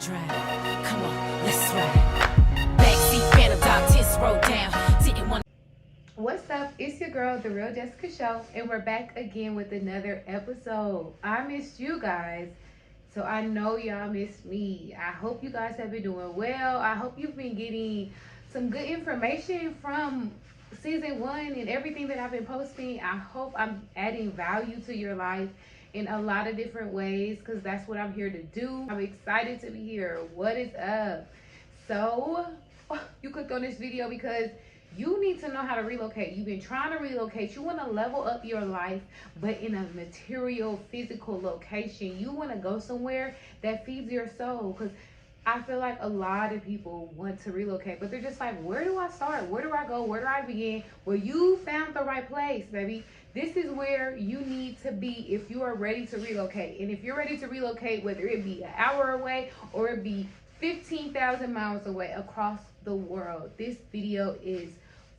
drive. Come on, let's ride. Backseat phantom top, tits rolled down. Didn't want. What's up? It's your girl, The Real Jessica Show, and we're back again with another episode. I missed you guys, so I know y'all missed me. I hope you guys have been doing well. I hope you've been getting some good information from season 1 and everything that I've been posting. I hope I'm adding value to your life in a lot of different ways, because that's what I'm here to do. I'm excited to be here. What is up? So you clicked on this video because you need to know how to relocate. You've been trying to relocate. You want to level up your life, but in a material, physical location. You want to go somewhere that feeds your soul, because I feel like a lot of people want to relocate, but they're just like, where do I start? Where do I go? Where do I begin? Well, you found the right place, baby. This is where you need to be if you are ready to relocate. And if you're ready to relocate, whether it be an hour away or it be 15,000 miles away across the world, this video is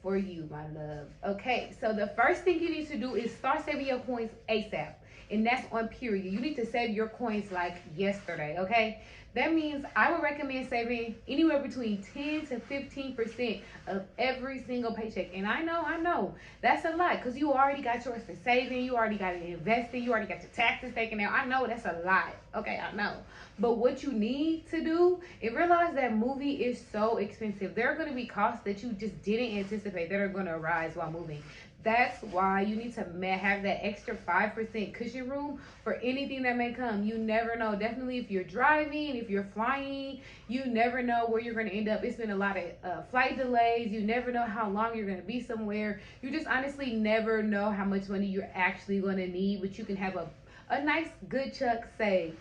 for you, my love. Okay, so the first thing you need to do is start saving your coins ASAP. And that's on period. You need to save your coins like yesterday, okay? That means I would recommend saving anywhere between 10 to 15% of every single paycheck. And I know, that's a lot, because you already got yours for saving, you already got it invested, you already got your taxes taken out. I know that's a lot, okay, I know. But what you need to do is realize that moving is so expensive. There are going to be costs that you just didn't anticipate that are going to arise while moving. That's why you need to have that extra 5% cushion room for anything that may come. You never know. Definitely if you're driving, if you're flying, you never know where you're going to end up. It's been a lot of flight delays. You never know how long you're going to be somewhere. You just honestly never know how much money you're actually going to need, but you can have a nice good chunk saved.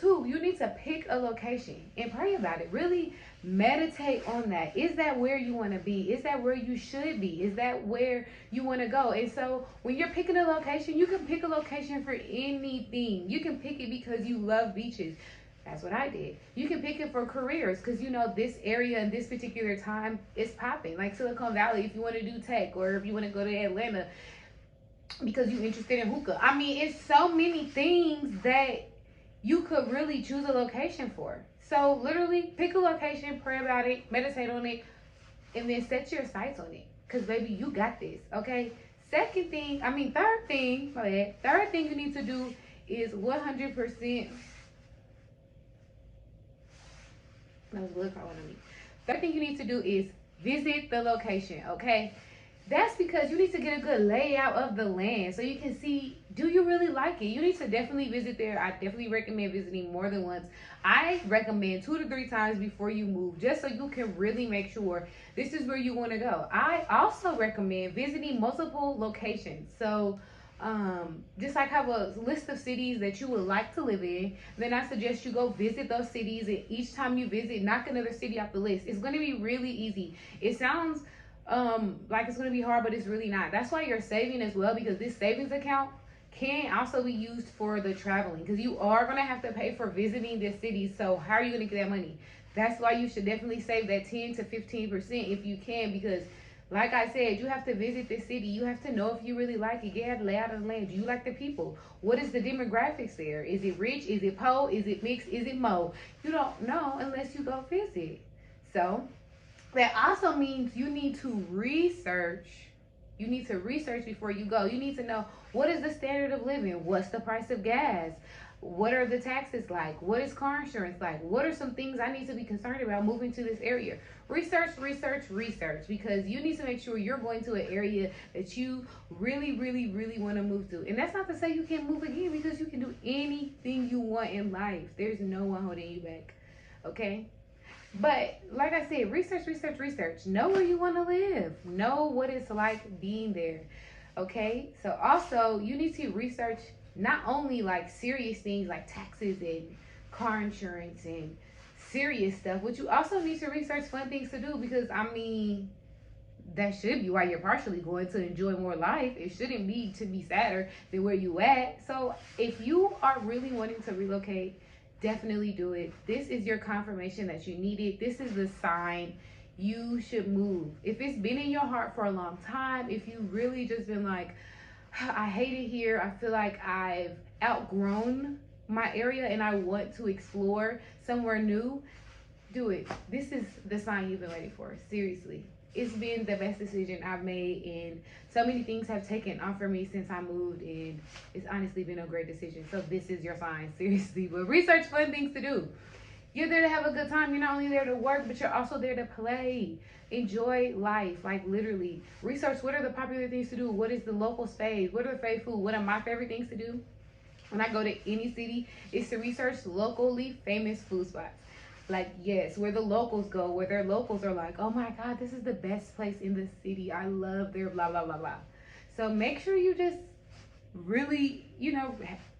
2, you need to pick a location and pray about it. Really meditate on that. Is that where you want to be? Is that where you should be? Is that where you want to go? And so when you're picking a location, you can pick a location for anything. You can pick it because you love beaches. That's what I did. You can pick it for careers because you know this area and this particular time is popping. Like Silicon Valley, if you want to do tech, or if you want to go to Atlanta because you're interested in hookah. I mean, it's so many things that you could really choose a location for. So literally pick a location, pray about it, meditate on it, and then set your sights on it. Because baby, you got this, okay? Third thing you need to do is 100%. That was a little on me. Third thing you need to do is visit the location, okay? That's because you need to get a good layout of the land so you can see, do you really like it? You need to definitely visit there. I definitely recommend visiting more than once. I recommend 2 to 3 times before you move, just so you can really make sure this is where you want to go. I also recommend visiting multiple locations. So just like have a list of cities that you would like to live in, then I suggest you go visit those cities, and each time you visit, knock another city off the list. It's going to be really easy. It sounds like it's going to be hard, but it's really not. That's why you're saving as well, because this savings account can also be used for the traveling, because you are going to have to pay for visiting this city. So how are you going to get that money? That's why you should definitely save that 10 to 15% if you can, because like I said, you have to visit this city. You have to know if you really like it. Get a layout of the land. Do you like the people? What is the demographics there? Is it rich? Is it poor? Is it mixed? Is it mo? You don't know unless you go visit. So that also means you need to research. You need to research before you go. You need to know, what is the standard of living? What's the price of gas? What are the taxes like? What is car insurance like? What are some things I need to be concerned about moving to this area? Research, because you need to make sure you're going to an area that you really, really, really want to move to. And that's not to say you can't move again, because you can do anything you want in life. There's no one holding you back, okay? But like I said, research. Know where you want to live. Know what it's like being there. Okay? So also, you need to research not only like serious things like taxes and car insurance and serious stuff, but you also need to research fun things to do, because I mean, that should be why you're partially going to enjoy more life. It shouldn't be to be sadder than where you at. So if you are really wanting to relocate, definitely do it. This is your confirmation that you need it. This is the sign you should move. If it's been in your heart for a long time, if you really just been like, I hate it here, I feel like I've outgrown my area and I want to explore somewhere new, do it. This is the sign you've been waiting for. Seriously. It's been the best decision I've made, and so many things have taken off for me since I moved, and it's honestly been a great decision. So this is your sign, seriously. But research fun things to do. You're there to have a good time. You're not only there to work, but you're also there to play. Enjoy life, like literally. Research what are the popular things to do? What is the local fave? What are the fave food? What are my favorite things to do? When I go to any city, is to research locally famous food spots. Like, yes, where the locals go, where their locals are like, oh my God, this is the best place in the city. I love their blah, blah, blah, blah. So make sure you just really,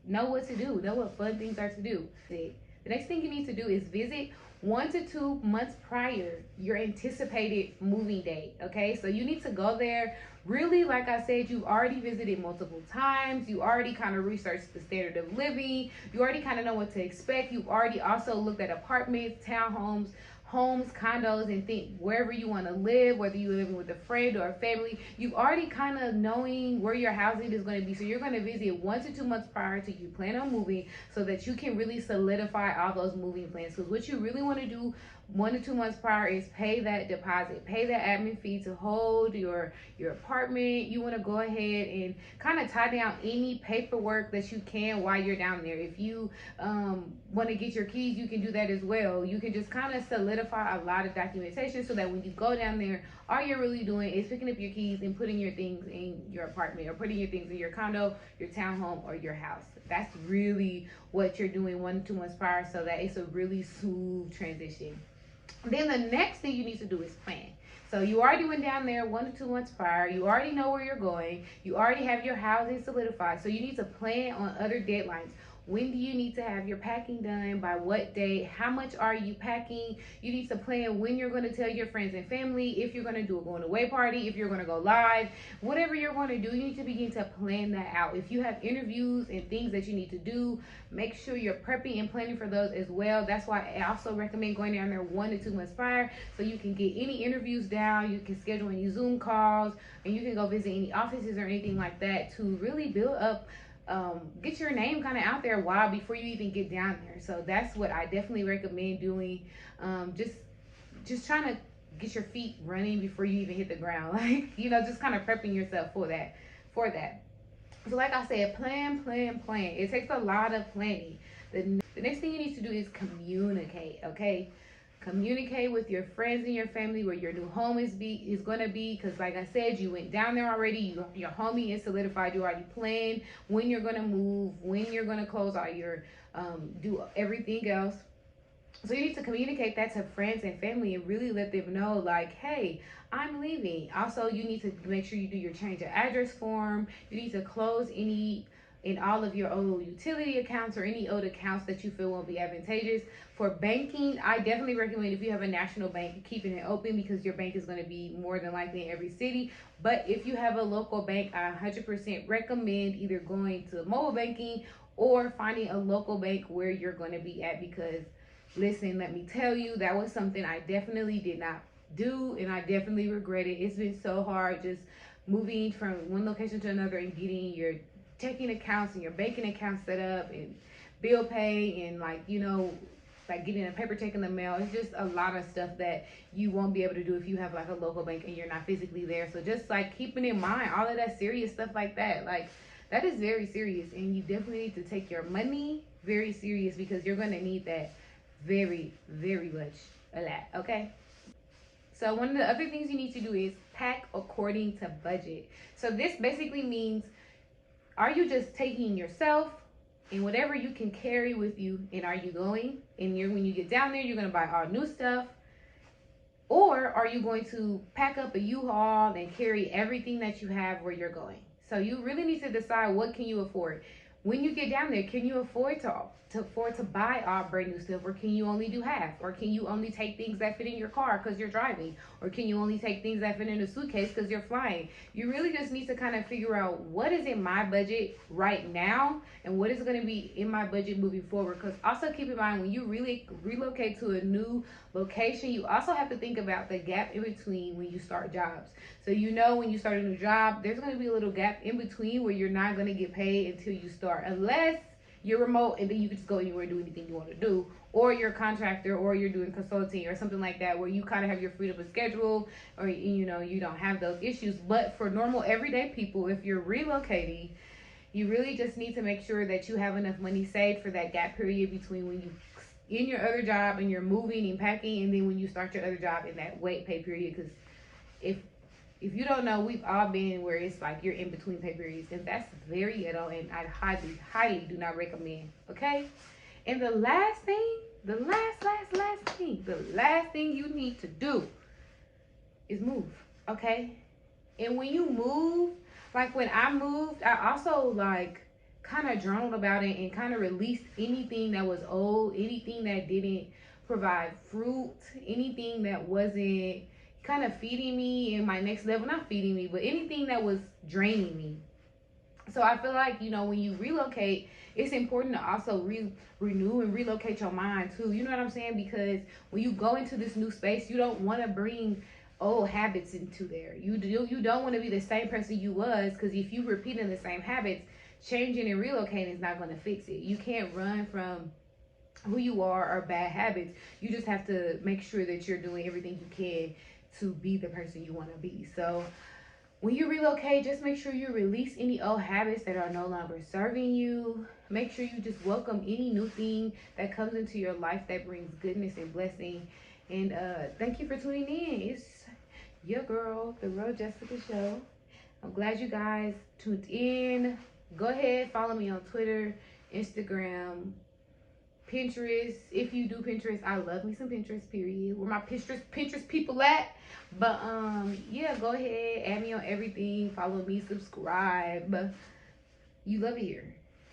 know what to do, know what fun things are to do. The next thing you need to do is visit 1 to 2 months prior your anticipated moving date. Okay, so you need to go there. Really, like I said, you've already visited multiple times. You already kind of researched the standard of living. You already kind of know what to expect. You've already also looked at apartments, townhomes, homes, condos, and think wherever you want to live, whether you're living with a friend or a family, you've already kind of knowing where your housing is going to be. So you're going to visit 1 to 2 months prior to you plan on moving, so that you can really solidify all those moving plans. Because what you really want to do 1 to 2 months prior is pay that deposit, pay that admin fee to hold your apartment. You want to go ahead and kind of tie down any paperwork that you can while you're down there. If you want to get your keys, you can do that as well. You can just kind of solidify a lot of documentation, so that when you go down there, all you're really doing is picking up your keys and putting your things in your apartment, or putting your things in your condo, your townhome, or your house. That's really what you're doing 1 to 2 months prior, so that it's a really smooth transition. Then the next thing you need to do is plan. So you already went down there 1 to 2 months prior. You already know where you're going. You already have your housing solidified. So you need to plan on other deadlines. When do you need to have your packing done? By what date? How much are you packing? You need to plan when you're going to tell your friends and family, if you're going to do a going away party, if you're going to go live, whatever you're going to do, you need to begin to plan that out. If you have interviews and things that you need to do, make sure you're prepping and planning for those as well. That's why I also recommend going down there 1 to 2 months prior, so you can get any interviews down, you can schedule any Zoom calls, and you can go visit any offices or anything like that to really build up, get your name kind of out there while before you even get down there. So that's what I definitely recommend doing. Just trying to get your feet running before you even hit the ground. Like, just kind of prepping yourself for that. So like I said, plan. It takes a lot of planning. The next thing you need to do is communicate, okay? Communicate with your friends and your family where your new home is going to be, because like I said, you went down there already. Your homie is solidified. You already planned when you're going to move, when you're going to close all your do everything else. So you need to communicate that to friends and family and really let them know, like, hey, I'm leaving. Also, you need to make sure you do your change of address form. You need to close any in all of your old utility accounts or any old accounts that you feel won't be advantageous. For banking, I definitely recommend, if you have a national bank, keeping it open, because your bank is going to be more than likely in every city. But if you have a local bank, I 100% recommend either going to mobile banking or finding a local bank where you're going to be at, because listen, let me tell you, that was something I definitely did not do, and I definitely regret it. It's been so hard just moving from one location to another and getting your checking accounts and your banking accounts set up and bill pay and like getting a paper check in the mail. It's just a lot of stuff that you won't be able to do if you have like a local bank and you're not physically there. So just like keeping in mind all of that serious stuff like that, like that is very serious, and you definitely need to take your money very serious, because you're going to need that very, very much a lot. Okay, so one of the other things you need to do is pack according to budget. So this basically means, are you just taking yourself and whatever you can carry with you, and are you going and when you get down there, you're going to buy all new stuff? Or are you going to pack up a U-Haul and carry everything that you have where you're going? So you really need to decide, what can you afford? When you get down there, can you afford to buy all brand new stuff, or can you only do half? Or can you only take things that fit in your car because you're driving? Or can you only take things that fit in a suitcase because you're flying? You really just need to kind of figure out what is in my budget right now and what is going to be in my budget moving forward. Because also keep in mind, when you really relocate to a new location, you also have to think about the gap in between when you start jobs. So when you start a new job, there's going to be a little gap in between where you're not going to get paid until you start, unless you're remote and then you can just go anywhere and do anything you want to do, or you're a contractor, or you're doing consulting or something like that, where you kind of have your freedom of schedule, or you know, you don't have those issues. But for normal everyday people, if you're relocating, you really just need to make sure that you have enough money saved for that gap period between when you in your other job and you're moving and packing, and then when you start your other job in that wait pay period. Because if you don't know, we've all been where it's like you're in between pay periods, and that's very ghetto, and I highly do not recommend. Okay. And the last thing, the last thing you need to do is move. Okay. And when you move, like when I moved, I also like kind of journaled about it and kind of released anything that was old, anything that didn't provide fruit, anything that wasn't kind of feeding me in my next level, not feeding me, but anything that was draining me. So I feel like, you know, when you relocate, it's important to also renew and relocate your mind too. You know what I'm saying? Because when you go into this new space, you don't want to bring old habits into there. You don't want to be the same person you was, because if you repeating the same habits, changing and relocating is not going to fix it. You can't run from who you are or bad habits. You just have to make sure that you're doing everything you can to be the person you want to be. So when you relocate, just make sure you release any old habits that are no longer serving you. Make sure you just welcome any new thing that comes into your life that brings goodness and blessing. And thank you for tuning in. It's your girl, The Real Jessica Show. I'm glad you guys tuned in. Go ahead, follow me on Twitter, Instagram, Pinterest. If you do Pinterest, I love me some Pinterest, period. Where my Pinterest people at? But yeah, go ahead, add me on everything. Follow me, subscribe. You love it here.